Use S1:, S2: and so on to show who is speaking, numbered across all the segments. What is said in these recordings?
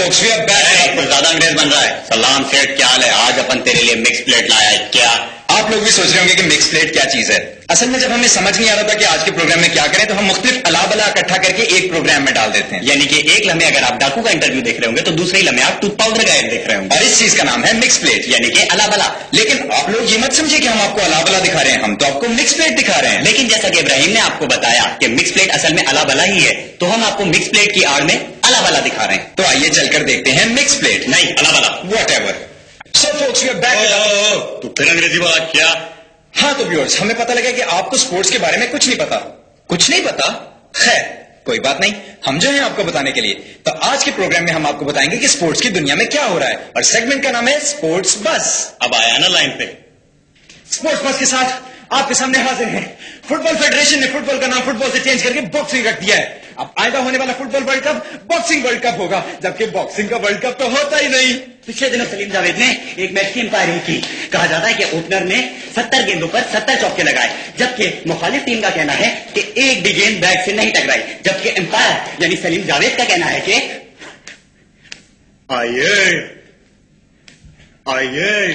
S1: folks, we are back.
S2: कुछ ज्यादा अंग्रेज बन रहा है। सलाम सेठ, क्या हाल है? आज अपन तेरे लिए मिक्स प्लेट लाया है। क्या
S1: आप लोग भी सोच रहे होंगे कि मिक्स प्लेट क्या चीज है। असल में जब हमें समझ नहीं आ रहा था कि आज के प्रोग्राम में क्या करें, तो हम मुख्तलिफ अला बला इकट्ठा करके एक प्रोग्राम में डाल देते हैं।
S2: यानी कि एक लम्हे अगर आप डाकू का इंटरव्यू देख रहे होंगे तो दूसरे लम्हे आप टूथ पाउडर का एड देख रहे होंगे,
S1: और इस चीज का नाम है मिक्स प्लेट,
S2: यानी कि अला बला।
S1: लेकिन आप लोग ये मत समझिए कि हम आपको अला बला दिखा रहे हैं, हम तो आपको मिक्स प्लेट दिखा रहे हैं।
S2: लेकिन जैसा कि इब्राहिम ने आपको बताया कि मिक्स प्लेट असल में अला बला ही है, तो हम आपको मिक्स प्लेट की आड़ में अला बला दिखा रहे हैं।
S1: तो आइए चलकर देखते हैं मिक्स प्लेट,
S2: नहीं अला बला,
S1: whatever. So folks, we are back.
S2: तो फिर अंग्रेजी बोला क्या?
S1: हाँ तो व्यूअर्स, हमें पता लगा कि आपको स्पोर्ट्स के बारे में कुछ नहीं पता। कुछ नहीं पता? खैर कोई बात नहीं, हम जो हैं आपको बताने के लिए। तो आज के प्रोग्राम में हम आपको बताएंगे कि स्पोर्ट्स की दुनिया में क्या हो रहा है, और सेगमेंट का नाम है स्पोर्ट्स बस।
S2: अब आया ना लाइन पे।
S1: स्पोर्ट्स बस के साथ आपके सामने हाजिर हैं। फुटबॉल फेडरेशन ने फुटबॉल का नाम फुटबॉल से चेंज करके बॉक्सिंग रख दिया है। अब आएगा होने वाला football world cup boxing world cup होगा, जबकि बॉक्सिंग का वर्ल्ड कप तो होता ही नहीं।
S2: पिछले दिनों सलीम जावेद ने एक मैच की अंपायरिंग की। कहा जाता है कि ओपनर ने 70 गेंदों पर 70 चौके लगाए, जबकि मुखालिफ टीम का कहना है कि एक भी गेंद बैट से नहीं टकराई, जबकि अंपायर यानी सलीम जावेद का कहना है कि आइए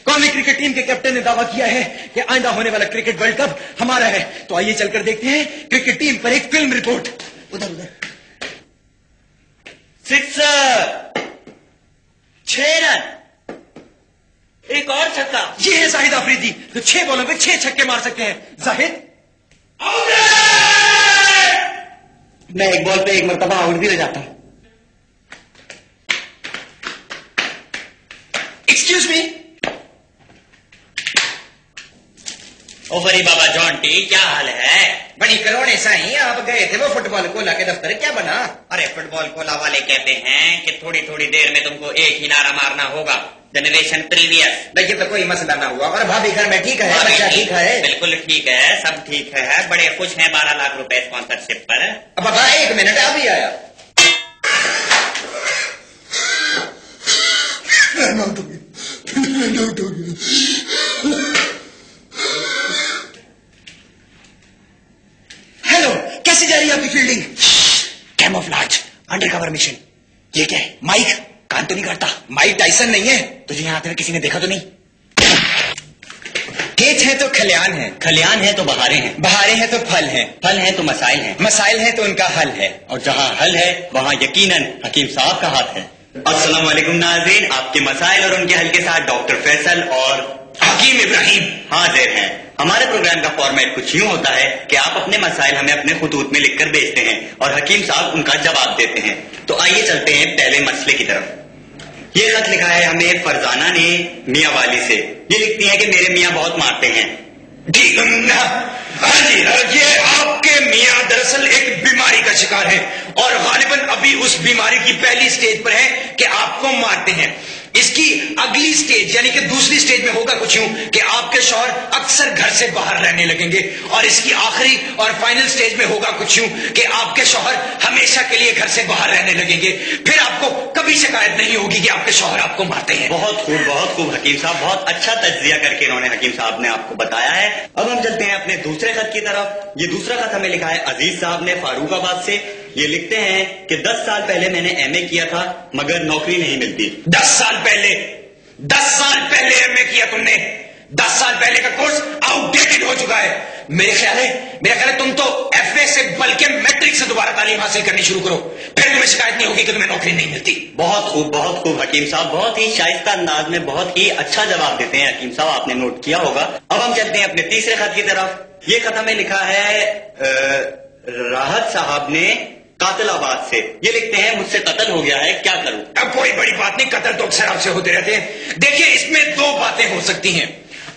S1: कौमी क्रिकेट टीम के कैप्टन ने दावा किया है कि आइंदा होने वाला क्रिकेट वर्ल्ड कप हमारा है। तो आइए चलकर देखते हैं क्रिकेट टीम पर एक फिल्म रिपोर्ट। उधर
S2: सिक्सर, 6 रन, एक और छक्का।
S1: ये है जाहिद आफरीदी, तो 6 बॉलों पे 6 छक्के मार सकते हैं। जाहिद
S2: मैं एक बॉल पे एक मरतबा आउट भी हो जाता हूं।
S1: Excuse me.
S2: ओ बड़ी बाबा जॉन्टी, क्या हाल है?
S3: बड़ी करोड़े साईं, आप गए थे वो फुटबॉल कोला के दफ्तर, क्या बना?
S2: अरे फुटबॉल कोला वाले कहते हैं कि थोड़ी थोड़ी देर में तुमको एक ही नारा मारना होगा, जनरेशन प्रीवियस।
S3: देखिए तो कोई मसला ना हुआ। और भाभी घर में ठीक है? बच्चा ठीक है?
S2: बिल्कुल ठीक है, सब ठीक है, बड़े खुश हैं 12 लाख रुपए स्पॉन्सरशिप पर।
S3: अब बाबा 1 मिनट, अभी आया।
S1: हेलो, कैसी जा रही है आपकी फील्डिंग?
S2: Camouflage, undercover mission. ये क्या है? माइक? कान तो नहीं करता?
S1: माइक टाइसन नहीं है?
S2: तुझे यहाँ आते हुए किसी ने देखा तो नहीं?
S1: खेत है तो खलियान है,
S2: खलियान है तो बहारें हैं,
S1: बहारें हैं तो फल हैं,
S2: फल हैं तो मसाइल हैं,
S1: मसाइल हैं तो उनका हल है,
S2: और जहाँ हल है वहाँ यकीनन हकीम साहब का हाथ है। अस्सलाम वालेकुम नाज़रीन, आपके मसाइल और उनके हल के साथ डॉक्टर फैसल और
S1: हकीम इब्राहिम
S2: हाजिर हैं। हमारे प्रोग्राम का फॉर्मेट कुछ यूं होता है कि आप अपने मसाइल हमें अपने खुतूत में लिखकर भेजते हैं और हकीम साहब उनका जवाब देते हैं। तो आइए चलते हैं पहले मसले की तरफ। ये खत लिखा है हमें फरजाना ने मियाँ वाली से। ये लिखती है कि मेरे मियाँ बहुत मारते हैं।
S1: हाँ जी, ये आपके मियाँ दरअसल एक बीमारी का शिकार है, और गालिबन अभी उस बीमारी की पहली स्टेज पर है कि आपको मारते हैं। इसकी अगली स्टेज यानी कि दूसरी स्टेज में होगा कुछ यूं कि आपके शौहर अक्सर घर से बाहर रहने लगेंगे, और इसकी आखिरी और फाइनल स्टेज में होगा कुछ यूं कि आपके शौहर हमेशा के लिए घर से बाहर रहने लगेंगे। फिर आपको कभी शिकायत नहीं होगी कि आपके शौहर आपको मारते हैं।
S2: बहुत खूब हकीम साहब, बहुत अच्छा तज्जिया करके इन्होंने हकीम साहब ने आपको बताया है। अब हम चलते हैं अपने दूसरे खत की तरफ। ये दूसरा खत हमें लिखा है अजीज साहब ने फारूकाबाद से। ये लिखते हैं कि 10 साल पहले मैंने एमए किया था मगर नौकरी नहीं मिलती।
S1: 10 साल पहले एमए किया तुमने? 10 साल पहले का कोर्स आउटडेटेड हो चुका है। मेरे ख्याल है तुम तो एफए से बल्कि मैट्रिक से दोबारा तालीम हासिल करनी शुरू करो, फिर तुम्हें शिकायत नहीं होगी कि तुम्हें नौकरी नहीं मिलती।
S2: बहुत खूब हकीम साहब, बहुत ही शाइस्ता अंदाज में बहुत ही अच्छा जवाब देते हैं हकीम साहब, आपने नोट किया होगा। अब हम चलते हैं अपने तीसरे खत की तरफ। ये खत हमें लिखा है राहत साहब ने कातिलाबाद से। ये लिखते हैं मुझसे कत्ल हो गया है, क्या करूं?
S1: अब कोई बड़ी बात नहीं, कत्ल तो अक्सर आपसे होते रहते हैं। देखिए इसमें 2 बातें हो सकती हैं।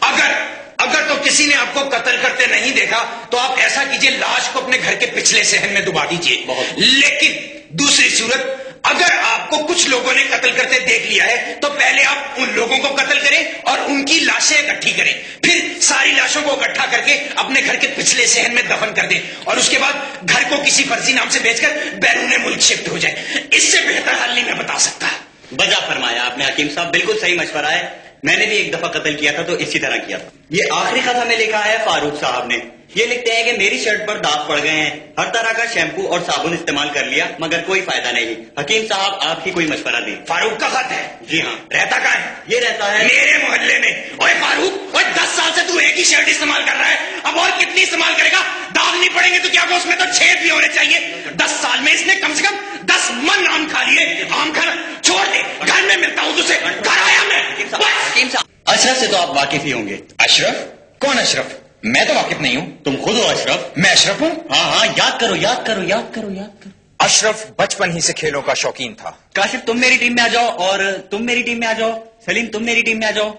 S1: अगर तो किसी ने आपको कत्ल करते नहीं देखा तो आप ऐसा कीजिए, लाश को अपने घर के पिछले सहन में दुबा दीजिए। लेकिन दूसरी सूरत, अगर आपको कुछ लोगों ने कत्ल करते देख लिया है तो पहले आप उन लोगों को कत्ल करें और उनकी लाशें इकट्ठी करें, फिर सारी लाशों को इकट्ठा करके अपने घर के पिछले सहन में दफन कर दें, और उसके बाद घर को किसी फर्जी नाम से बेचकर बैरून मुल्क शिफ्ट हो जाए। इससे बेहतर हल नहीं मैं बता सकता।
S2: वजह फरमाया आपने हकीम साहब, बिल्कुल सही मशवरा है। मैंने भी एक दफा कत्ल किया था तो इसी तरह किया था। ये आखिरी खत हमें लिखा है फारूक साहब ने। یہ لکھتے ہیں کہ میری شرٹ پر داغ پڑ گئے ہیں، ہر طرح کا شیمپو اور صابن استعمال کر لیا مگر کوئی فائدہ نہیں، حکیم صاحب آپ ہی کوئی مشورہ دیں۔
S1: فاروق کا خط ہے؟
S2: جی ہاں۔
S1: رہتا کہاں ہے؟
S2: یہ رہتا ہے
S1: میرے محلے میں۔ اوے فاروق، اوے 10 سال سے تو ایک ہی شرٹ استعمال کر رہا ہے، اب اور کتنی استعمال کرے گا؟ داغ نہیں پڑیں گے تو کیا اس میں تو چھید بھی ہونے چاہیے۔ 10 سال میں اس نے کم سے کم 10 من آم کھا لیے۔ آم کھانا چھوڑ دے، گھر میں ملتا ہوں تجھے، گھر آیا میں۔
S2: حکیم صاحب، اشرف سے تو آپ واقف ہی ہوں گے۔
S1: اشرف؟ کون اشرف؟ میں تو واقف نہیں ہوں۔
S2: تم خود ہو اشرف؟
S1: میں اشرف ہوں؟
S2: ہاں، یاد کرو یاد کرو یاد کرو یاد کرو۔
S1: اشرف بچپن ہی سے کھیلوں کا شوقین تھا۔
S2: کاشف تم میری ٹیم میں آ جاؤ، اور تم میری ٹیم میں آ جاؤ، سلیم تم میری ٹیم میں آ جاؤ،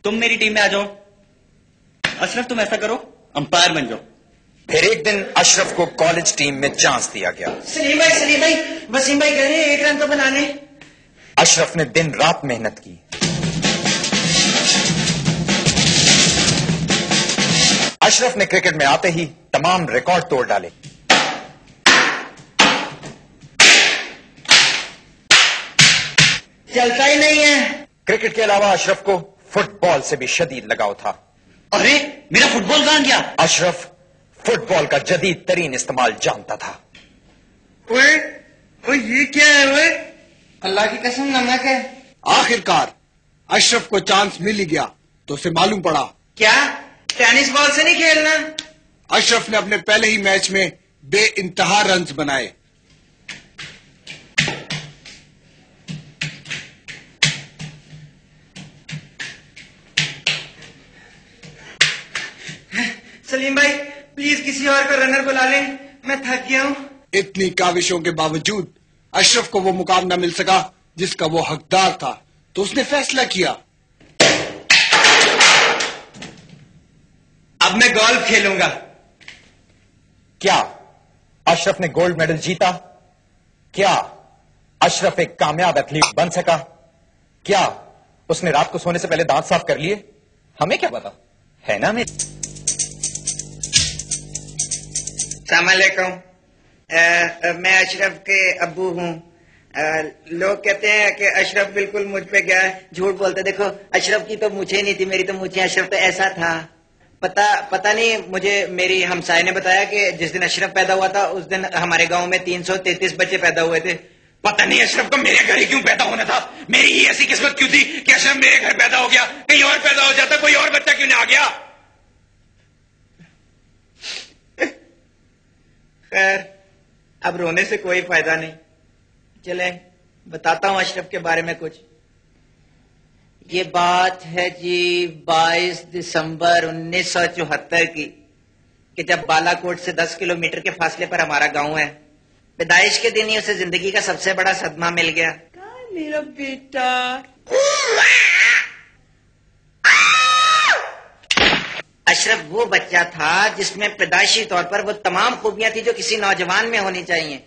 S2: تم میری ٹیم میں آ جاؤ۔ اشرف تم ایسا کرو، امپائر بن جاؤ۔
S1: پھر ایک دن اشرف کو کالج ٹیم میں چانس دیا گیا۔
S3: سلیم بھائی وسیم بھائی کہہ رہے ہیں 1 رن تو بنا لیں۔
S1: اشرف نے دن رات محنت کی۔ اشرف نے کرکٹ میں آتے ہی تمام ریکارڈ توڑ ڈالے۔
S3: چلتا ہی نہیں ہے۔
S1: کرکٹ کے علاوہ اشرف کو فٹ بال سے بھی شدید لگاؤ تھا۔
S2: ارے میرا فٹ بال کہاں گیا؟
S1: اشرف فٹ بال کا جدید ترین استعمال جانتا تھا۔
S3: یہ کیا ہے اوئے؟ اللہ کی قسم نمک ہے۔
S4: آخرکار اشرف کو چانس مل ہی گیا تو اسے معلوم پڑا
S3: کیا ٹینس بال سے نہیں کھیلنا؟
S4: اشرف نے اپنے پہلے ہی میچ میں بے انتہا رنز بنائے۔
S3: سلیم بھائی پلیز کسی اور کو رنر بلا لیں، میں تھک گیا ہوں۔
S4: اتنی کاوشوں کے باوجود اشرف کو وہ مقام نہ مل سکا جس کا وہ حقدار تھا، تو اس نے فیصلہ کیا
S3: اب میں گولف کھیلوں گا۔
S1: کیا اشرف نے گولڈ میڈل جیتا؟ کیا اشرف ایک کامیاب ایتھلیٹ بن سکا؟ کیا اس نے رات کو سونے سے پہلے دانت صاف کر لیے؟ ہمیں کیا پتا ہے نا۔
S3: السلام علیکم، میں اشرف کے ابو ہوں۔ لوگ کہتے ہیں کہ اشرف بالکل مجھ پہ گیا ہے، جھوٹ بولتے۔ دیکھو اشرف کی تو مجھے نہیں تھی، میری تو مجھے، اشرف تو ایسا تھا، پتا نہیں، مجھے میری ہمسائے نے بتایا کہ جس دن اشرف پیدا ہوا تھا اس دن ہمارے گاؤں میں 333 بچے پیدا ہوئے تھے۔
S1: پتہ نہیں اشرف کو میرے گھر ہی کیوں پیدا ہونا تھا، میری ہی ایسی قسمت کیوں تھی کہ اشرف میرے گھر پیدا ہو گیا، کہیں اور پیدا ہو جاتا کوئی اور بچہ کیوں نہ آ گیا۔
S3: خیر اب رونے سے کوئی فائدہ نہیں، چلیں بتاتا ہوں اشرف کے بارے میں کچھ۔ یہ بات ہے جی 22 دسمبر 1974 کی، کہ جب بالا کوٹ سے 10 کلومیٹر کے فاصلے پر ہمارا گاؤں ہے۔ پیدائش کے دن ہی اسے زندگی کا سب سے بڑا صدمہ مل گیا۔ میرا بیٹا اشرف وہ بچہ تھا جس میں پیدائشی طور پر وہ تمام خوبیاں تھیں جو کسی نوجوان میں ہونی چاہیے۔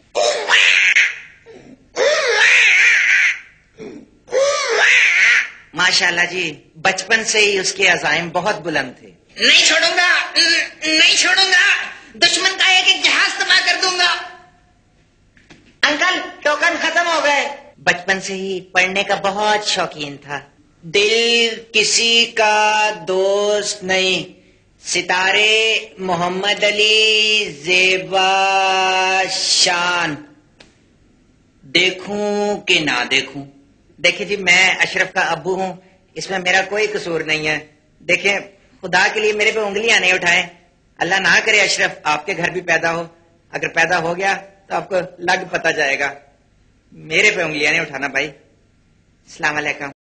S3: ماشاءاللہ جی بچپن سے ہی اس کے عزائم بہت بلند تھے۔ نہیں چھوڑوں گا، نہیں چھوڑوں گا، دشمن کا ایک ایک جہاز تباہ کر دوں گا۔ انکل ٹوکن ختم ہو گئے۔ بچپن سے ہی پڑھنے کا بہت شوقین تھا۔ دل کسی کا دوست نہیں، ستارے محمد علی زیبا شان، دیکھوں کہ نہ دیکھوں۔ دیکھیں جی میں اشرف کا ابو ہوں، اس میں میرا کوئی قصور نہیں ہے۔ دیکھیں خدا کے لیے میرے پہ انگلیاں نہیں اٹھائیں، اللہ نہ کرے اشرف آپ کے گھر بھی پیدا ہو، اگر پیدا ہو گیا تو آپ کو لگ پتہ جائے گا۔ میرے پہ انگلیاں نہیں اٹھانا بھائی۔ السلام علیکم۔